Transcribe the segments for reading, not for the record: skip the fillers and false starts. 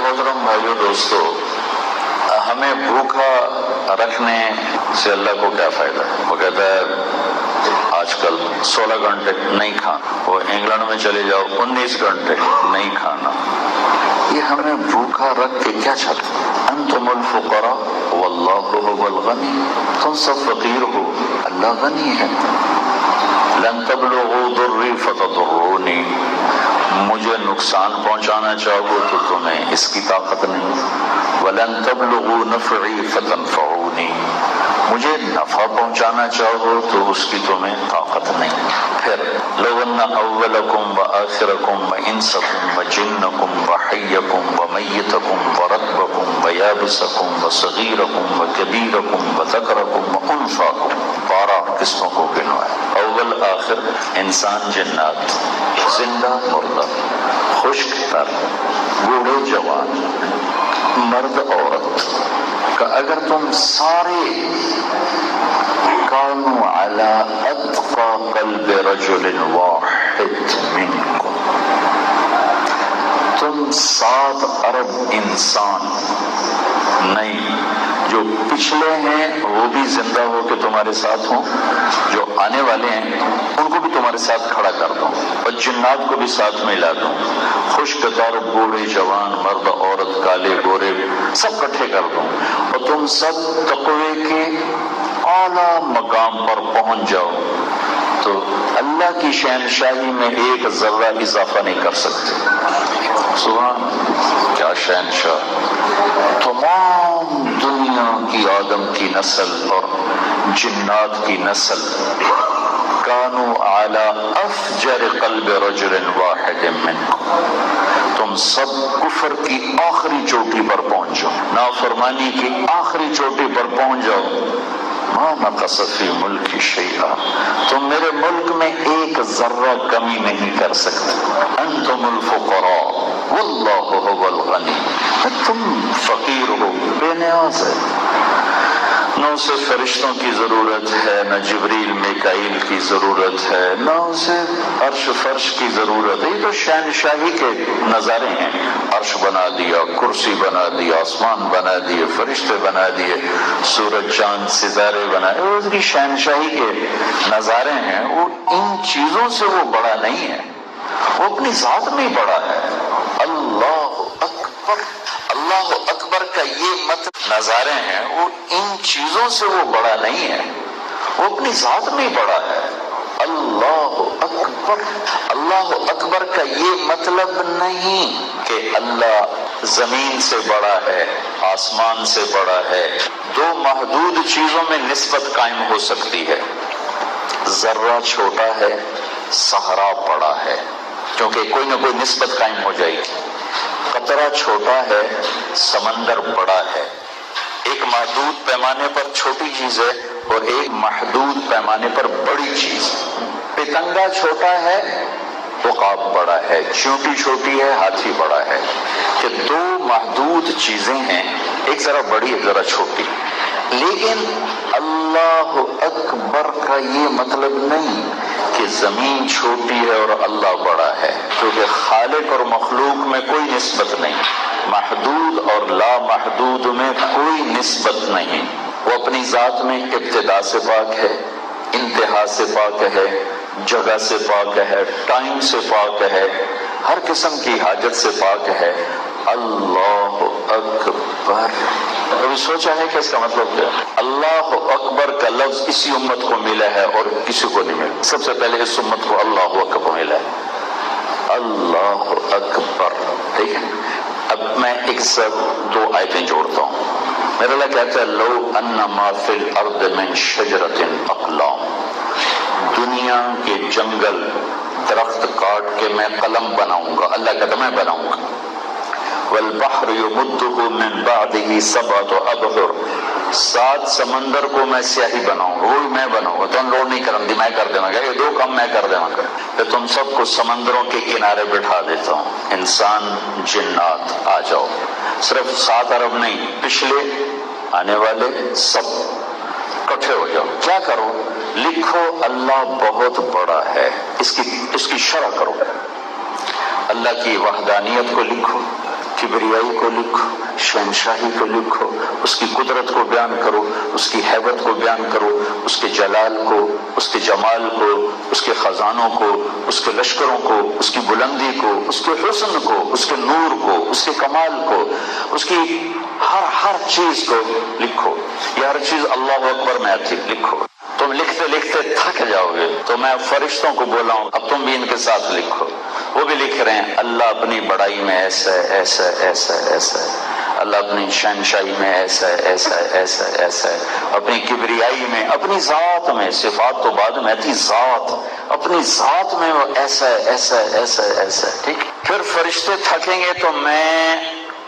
محترم بھائیو دوستو، ہمیں بھوکا رکھنے سے اللہ کو کیا فائدہ ہے؟ وہ کہتا ہے آج کل 16 گھنٹے نہیں کھانا، وہ انگلینڈ میں چلے جاؤ 19 گھنٹے نہیں کھانا۔ یہ ہمیں بھوکا رکھ کے کیا چاہتا؟ انتم الفقراء واللہ هو الغنی، تم سب فقیر ہو، اللہ غنی ہے۔ لن تبلغوا ضری فتضرونی، مجھے نقصان پہنچانا چاہو تو تمہیں اس کی طاقت نہیں۔ وَلَن تَبْلُغُوا نَفْعِي فَتَنْفَعُونِي، مجھے نفع پہنچانا چاہو تو اس کی تمہیں طاقت نہیں۔ پھر لَوْ أَنَّ أَوَّلَكُمْ وَآخِرَكُمْ وَإِنسَكُمْ وَجِنَّكُمْ وَحَيَّكُمْ وَمَيِّتَكُمْ وَرَطْبَكُمْ وَيَابِسَكُمْ وَصَغِيرَكُمْ وَكَبِيرَكُمْ وَذَكَرَكُمْ وَأُنثَاكُمْ، 12 قسموں کو گنوا ہے۔ اول آخر، انسان جنات، زندہ مردہ، خشک تر، بوڑھے جوان، مرد عورت، کہ اگر تم سارے کانوا علی اتقى قلب رجل واحد منکم، تم 7 ارب انسان نہیں، جو پچھلے ہیں وہ بھی زندہ ہو کے تمہارے ساتھ ہوں، جو آنے والے ہیں ان کو بھی تمہارے ساتھ کھڑا کر دوں، اور جنات کو بھی ساتھ میں لا دوں، خشک تر، بوڑھے جوان، مرد عورت، کالے گورے، سب کٹھے کر دوں، اور تم سب تقوی کے اعلیٰ مقام پر پہنچ جاؤ، تو اللہ کی شہنشاہی میں ایک ذرہ اضافہ نہیں کر سکتے۔ سبحان، کیا شہنشاہ! تمام دنیا کی آدم کی نسل اور جنات کی نسل کانوا علی افجر قلب رجل واحد منکم، تم سب کفر کی آخری چوٹی پر پہنچ جاؤ، نافرمانی کی آخری چوٹی پر پہنچ جاؤ، ما نقص فی ملک شیئا، تم میرے ملک میں ایک ذرہ کمی نہیں کر سکتے۔ انتم الفقراء واللہ هو الغنی، تم فقیر ہو، بے نیاز ہے، نہ اسے فرشتوں کی ضرورت ہے، نہ جبریل میکائیل کی ضرورت ہے، نہ اسے عرش فرش کی ضرورت ہے۔ یہ تو شہنشاہی کے نظارے ہیں، عرش بنا دیا، کرسی بنا دیا، آسمان بنا دیے، فرشتے بنا دیے، سورج چاند ستارے بنائے، وہ اس کی شہنشاہی کے نظارے ہیں۔ وہ ان چیزوں سے وہ بڑا نہیں ہے، وہ اپنی ذات میں بڑا ہے۔ اللہ اکبر، اللہ اکبر کا یہ مطلب نظارے ہیں، وہ ان چیزوں سے وہ بڑا نہیں ہے، وہ اپنی ذات میں بڑا ہے۔ اللہ اکبر، اللہ اکبر کا یہ مطلب نہیں کہ اللہ زمین سے بڑا ہے، آسمان سے بڑا ہے۔ 2 محدود چیزوں میں نسبت قائم ہو سکتی ہے، ذرہ چھوٹا ہے، صحرا بڑا ہے، کیونکہ کوئی نہ کوئی نسبت قائم ہو جائے گی۔ قطرہ چھوٹا ہے، سمندر بڑا ہے۔ ایک محدود پیمانے پر چھوٹی چیز ہے اور ایک محدود پیمانے پر بڑی چیز۔ پتنگا چھوٹا ہے، عقاب بڑا ہے، چیونٹی چھوٹی ہے، ہاتھی بڑا ہے، کہ 2 محدود چیزیں ہیں، ایک ذرا بڑی ایک ذرا چھوٹی۔ لیکن اللہ اکبر کا یہ مطلب نہیں کہ زمین چھوٹی ہے اور اللہ بڑا ہے، کیونکہ خالق اور مخلوق میں کوئی نسبت نہیں، محدود اور لا محدود میں کوئی نسبت نہیں۔ وہ اپنی ذات میں ابتدا سے پاک ہے، انتہا سے پاک ہے، جگہ سے پاک ہے، ٹائم سے پاک ہے، ہر قسم کی حاجت سے پاک ہے۔ اللہ اکبر، کبھی سوچا ہے کہ اس کا مطلب کیا؟ اللہ اکبر کا لفظ اسی امت کو ملا ہے اور کسی کو نہیں ملا، سب سے پہلے اس امت کو اللہ اکبر ملا ہے۔ اللہ اکبر، ٹھیک ہے۔ اب میں ایک سے 2 آیتیں جوڑتا ہوں۔ میرا اللہ کہتا ہے لو ان ما فی الارض من شجرۃ اقلام، دنیا کے جنگل درخت کاٹ کے میں قلم بناؤں گا، اللہ کہتا میں بناؤں گا۔ والبحر يمده من بعده 7 ابحر، 7 سمندر کو میں سیاہی بناؤں گا، وہ میں بناؤں گا، تم لوڈ نہیں کروں، دماغ کر دینا گا، یہ 2 کام میں کر دینا گا، پھر تم سب کو سمندروں کے کنارے بٹھا دیتا ہوں، انسان جنات آ جاؤ، صرف 7 ارب نہیں، پچھلے آنے والے سب کٹھے ہو جاؤ۔ کیا کرو؟ لکھو اللہ بہت بڑا ہے، اس کی شرح کرو، اللہ کی وحدانیت کو لکھو، کبریائی کو لکھو، شہنشاہی کو لکھو، اس کی قدرت کو بیان کرو، اس کی ہیبت کو بیان کرو، اس کے جلال کو، اس کے جمال کو، اس کے خزانوں کو، اس کے لشکروں کو، اس کی بلندی کو، اس کے حسن کو، اس کے نور کو، اس کے کمال کو، اس کی ہر چیز کو لکھو۔ یہ ہر چیز اللہ اکبر میں آتی، لکھو۔ تم لکھتے لکھتے تھک جاؤ گے تو میں فرشتوں کو بولا ہوں اب تم بھی ان کے ساتھ لکھو۔ وہ بھی لکھ رہے ہیں اللہ اپنی بڑائی میں ایسا ہے، ایسا ہے، ایسا ہے، ایسا ہے، اللہ اپنی شہنشاہی میں ایسا ہے، ایسا ہے، ایسا ہے، ایسا ہے، اپنی کبریائی میں، اپنی ذات میں، صفات تو بعد میں آتی، ذات، اپنی ذات میں وہ ایسا ہے، ایسا ہے، ایسا ہے، ایسا ہے، ٹھیک۔ پھر فرشتے تھکیں گے تو میں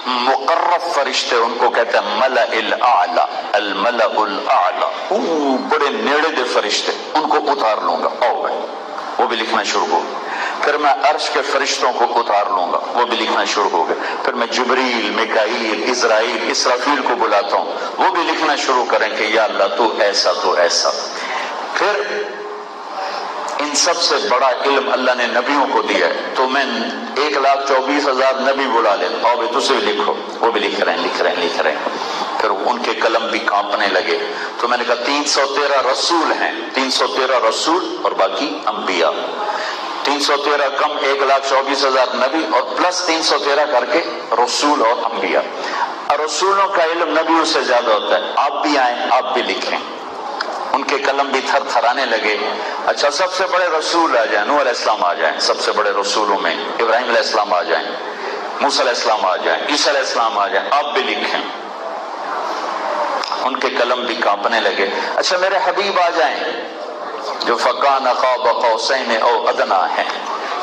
مقرب فرشتے، ان کو کہتے ہیں ملأ الاعلی، الملأ الاعلی، بڑے نیڑے دے فرشتے، ان کو اتار لوں گا، آؤ بھائی، وہ بھی لکھنا شروع ہو۔ پھر میں عرش کے فرشتوں کو اتار لوں گا، وہ بھی لکھنا شروع ہو گئے۔ پھر میں جبریل، میکائیل، اسرائیل، اسرافیل کو بلاتا ہوں، وہ بھی لکھنا شروع کریں کہ یا اللہ تو ایسا تو ایسا۔ پھر ان سب سے بڑا علم اللہ نے نبیوں کو دیا ہے، تو میں 1,24,000 نبی بلا لیتا ہوں، تو سے بھی لکھو، وہ بھی لکھ رہے ہیں، لکھ رہے ہیں، لکھ رہے ہیں۔ پھر ان کے قلم بھی کانپنے لگے، تو میں نے کہا 313 رسول ہیں، 313 رسول اور باقی انبیاء، 313 کم 1,24,000 نبی اور پلس 313 کر کے رسول اور انبیاء۔ اور رسولوں کا علم نبیوں سے زیادہ ہوتا ہے، آپ بھی آئیں، آپ بھی لکھیں۔ ان کے قلم بھی تھر تھرانے لگے۔ اچھا سب سے بڑے رسول آ جائیں، نوح علیہ السلام آ جائیں، سب سے بڑے رسولوں میں ابراہیم علیہ السلام آ جائیں، موسیٰ علیہ السلام آ جائیں، عیسیٰ علیہ السلام آ جائیں، آپ بھی لکھیں۔ ان کے قلم بھی کانپنے لگے۔ اچھا میرے حبیب آ جائیں جو فکان قاب قوسین او ادنیٰ ہیں،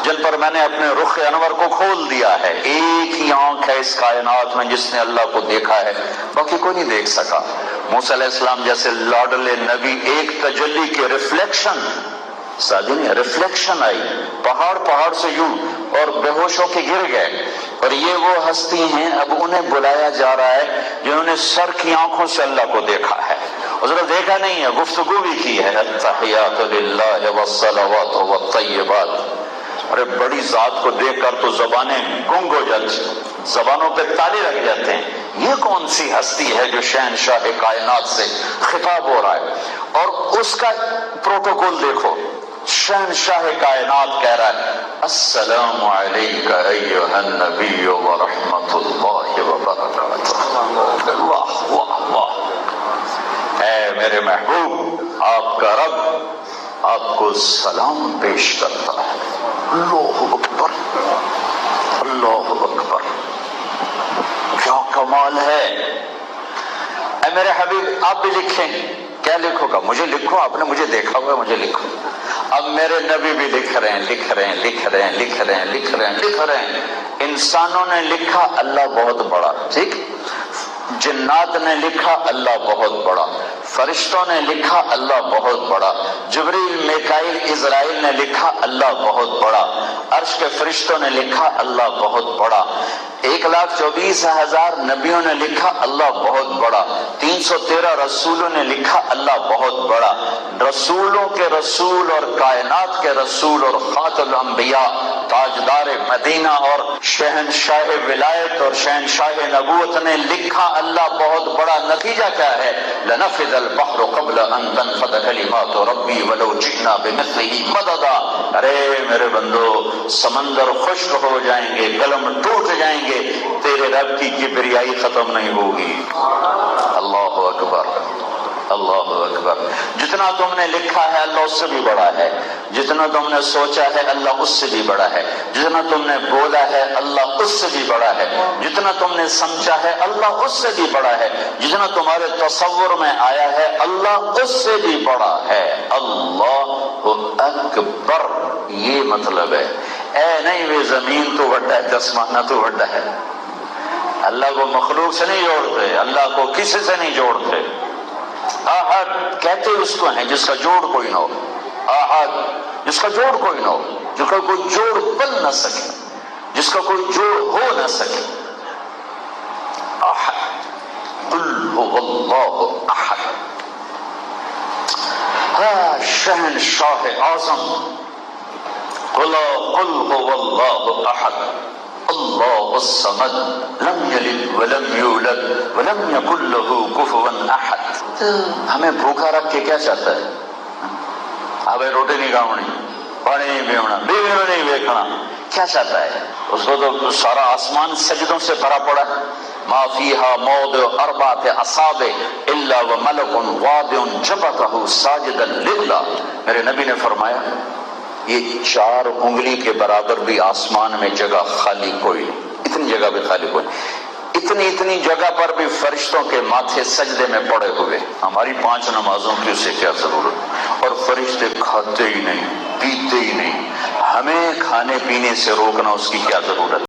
جن پر میں نے اپنے رخ انور کو کھول دیا ہے۔ ایک ہی آنکھ ہے اس کائنات میں جس نے اللہ کو دیکھا ہے، باقی کوئی نہیں دیکھ سکا۔ موسیٰ علیہ السلام جیسے لاڈلے نبی ایک تجلی کے ریفلیکشن، سادی نہیں، ریفلیکشن آئی، پہاڑ سے یوں اور بے ہوش ہو کے گر گئے۔ اور یہ وہ ہستی ہیں اب انہیں بلایا جا رہا ہے جنہوں نے سر کی آنکھوں سے اللہ کو دیکھا ہے، حضرت دیکھا نہیں ہے، گفتگو بھی کی ہے۔ التحیات للہ والصلوات والطیبات۔ ارے بڑی ذات کو دیکھ کر تو زبانیں گنگ ہو جاتی، زبانوں پہ تالے لگ جاتے ہیں۔ یہ کون سی ہستی ہے جو شہنشاہ کائنات سے خطاب ہو رہا ہے؟ اور اس کا پروٹوکول دیکھو، شہنشاہ کائنات کہہ رہا ہے السلام علیک ایھا النبی ورحمۃ اللہ وبرکاتہ۔ واہ واہ واہ، اے میرے محبوب، آپ کا رب آپ کو سلام پیش کرتا ہے۔ اللہ اکبر، اللہ اکبر، کیا کمال ہے۔ اے میرے حبیب آپ بھی لکھیں، کیا لکھو گا؟ مجھے لکھو، آپ نے مجھے دیکھا ہوا ہے، مجھے لکھو۔ اب میرے نبی بھی لکھ رہے ہیں، لکھ رہے ہیں، لکھ رہے ہیں، لکھ رہے ہیں، لکھ رہے ہیں، لکھ رہے ہیں۔ انسانوں نے لکھا اللہ بہت بڑا، ٹھیک، جنات نے لکھا اللہ بہت بڑا، فرشتوں نے لکھا اللہ بہت بڑا، جبریل، میکائیل، اسرائیل نے لکھا اللہ بہت بڑا، عرش کے فرشتوں نے لکھا اللہ بہت بڑا، 1,24,000 نبیوں نے لکھا اللہ بہت بڑا، 313 رسولوں نے لکھا اللہ بہت بڑا۔ رسولوں کے رسول اور کائنات کے رسول اور خاتم الانبیاء، تاجدار مدینہ اور شہنشاہ ولایت اور شہنشاہ نبوت نے لکھا اللہ بہت بڑا۔ نتیجہ کیا ہے؟ لنفذ البحر قبل ان تنفذ کلمات ربی ولو جئنا بمثلہ مددا۔ ارے میرے بندو، سمندر خشک ہو جائیں گے، قلم ٹوٹ جائیں گے، تیرے رب کی کبریائی ختم نہیں ہوگی۔ اللہ اکبر، اللہ اکبر۔ جتنا تم نے لکھا ہے اللہ اس سے بھی بڑا ہے، جتنا تم نے سوچا ہے اللہ اس سے بھی بڑا ہے، جتنا تم نے بولا ہے اللہ اس سے بھی بڑا ہے، جتنا تم نے سمجھا ہے اللہ اس سے بھی بڑا ہے، جتنا تمہارے تصور میں آیا ہے اللہ اس سے بھی بڑا ہے۔ اللہ اکبر، یہ مطلب ہے۔ اے نہیں وہ زمین تو بڑا ہے، آسمانہ تو بڑا ہے۔ اللہ کو مخلوق سے نہیں جوڑتے، اللہ کو کسی سے نہیں جوڑتے۔ احد کہتے اس کو ہیں جس کا جوڑ کوئی نہ ہو، احد جس کا جوڑ کوئی نہ ہو، جس کا کوئی جوڑ بن نہ سکے، جس کا کوئی جوڑ ہو نہ سکے۔ احد، قل هو اللہ احد۔ شہنشاہ اعظم، قل هو اللہ احد، اللہ الصمد لم یلد ولم یولد ولم یکن لہ کفوا احد. ہمیں بھوکا رکھ کے کیا چاہتا ہے؟ ہاں بھائی روٹی نہیں کھاونی، پانی نہیں پیونا، بیوی نہیں دیکھنا، کیا چاہتا ہے؟ اس کو تو سارا آسمان سجدوں سے بھرا پڑا ہے. ما فیہا موضع اربعۃ اصابع الا وملک واضع جبهہ ساجدا للہ. میرے نبی نے فرمایا یہ 4 انگلی کے برابر بھی آسمان میں جگہ خالی کوئی نہیں، اتنی جگہ بھی خالی کوئی نہیں، اتنی جگہ پر بھی فرشتوں کے ماتھے سجدے میں پڑے ہوئے. ہماری 5 نمازوں کی اسے کیا ضرورت؟ اور فرشتے کھاتے ہی نہیں، پیتے ہی نہیں، ہمیں کھانے پینے سے روکنا اس کی کیا ضرورت؟